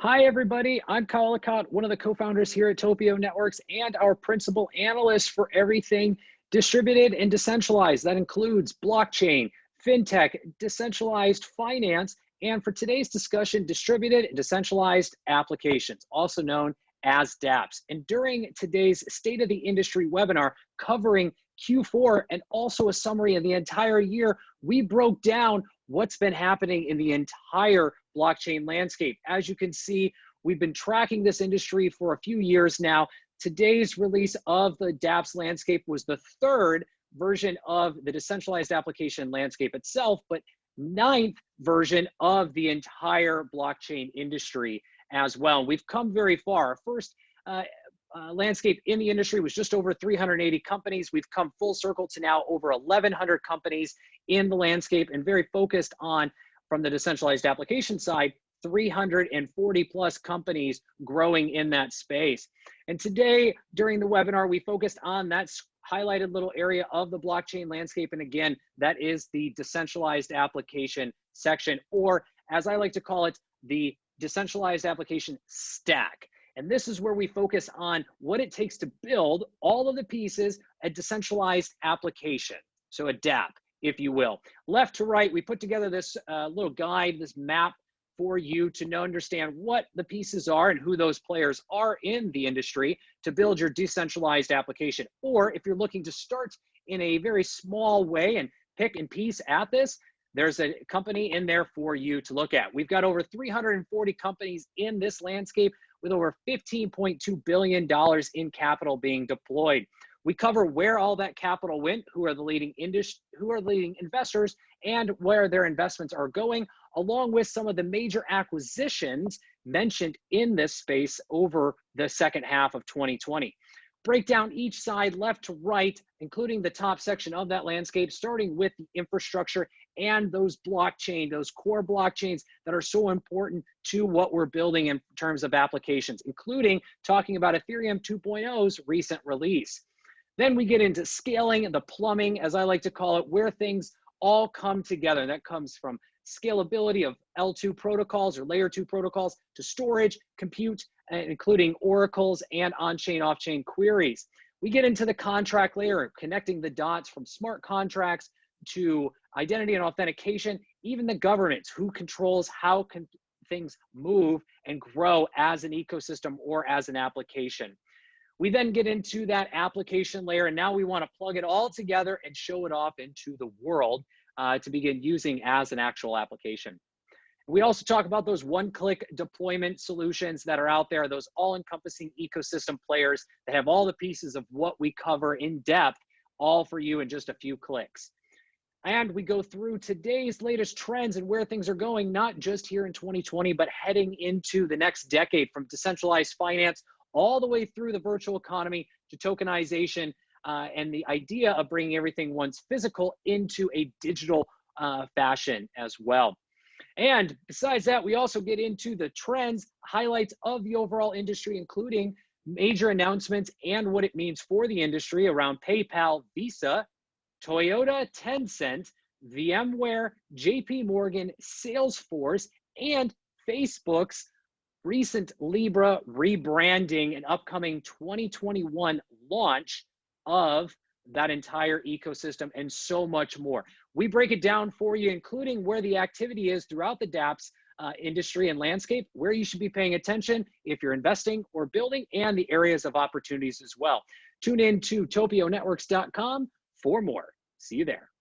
Hi, everybody. I'm Kyle Licott, one of the co-founders here at TOPIO Networks and our principal analyst for everything distributed and decentralized. That includes blockchain, fintech, decentralized finance, and for today's discussion, distributed and decentralized applications, also known as DApps. And during today's State of the Industry webinar covering Q4 and also a summary of the entire year, we broke down what's been happening in the entire blockchain landscape. As you can see, we've been tracking this industry for a few years now. Today's release of the DApps landscape was the third version of the decentralized application landscape itself, but ninth version of the entire blockchain industry as well. We've come very far. Our first landscape in the industry was just over 380 companies. We've come full circle to now over 1,100 companies in the landscape and very focused on, from the decentralized application side, 340 plus companies growing in that space. And today, during the webinar, we focused on that highlighted little area of the blockchain landscape. And again, that is the decentralized application section, or as I like to call it, the decentralized application stack. And this is where we focus on what it takes to build all of the pieces, a decentralized application. So a DApp, if you will. Left to right, we put together this little guide, this map for you to understand what the pieces are and who those players are in the industry to build your decentralized application. Or if you're looking to start in a very small way and pick and piece at this, there's a company in there for you to look at. We've got over 340 companies in this landscape with over $15.2 billion in capital being deployed. We cover where all that capital went, who are the leading investors, and where their investments are going, along with some of the major acquisitions mentioned in this space over the second half of 2020. Break down each side left to right, including the top section of that landscape, starting with the infrastructure and those blockchain, those core blockchains that are so important to what we're building in terms of applications, including talking about Ethereum 2.0's recent release. Then we get into scaling and the plumbing, as I like to call it, where things all come together. That comes from scalability of L2 protocols or layer 2 protocols to storage, compute, including oracles and on-chain, off-chain queries. We get into the contract layer, connecting the dots from smart contracts to identity and authentication, even the governance, who controls how things move and grow as an ecosystem or as an application. We then get into that application layer, and now we want to plug it all together and show it off into the world to begin using as an actual application. We also talk about those one-click deployment solutions that are out there, those all-encompassing ecosystem players that have all the pieces of what we cover in depth, all for you in just a few clicks. And we go through today's latest trends and where things are going, not just here in 2020, but heading into the next decade, from decentralized finance all the way through the virtual economy to tokenization and the idea of bringing everything once physical into a digital fashion as well. And besides that, we also get into the trends, highlights of the overall industry, including major announcements and what it means for the industry around PayPal, Visa, Toyota, Tencent, VMware, JP Morgan, Salesforce, and Facebook's recent Libra rebranding and upcoming 2021 launch of that entire ecosystem, and so much more. We break it down for you, including where the activity is throughout the DApps industry and landscape, where you should be paying attention if you're investing or building, and the areas of opportunities as well. Tune in to TOPIONetworks.com for more. See you there.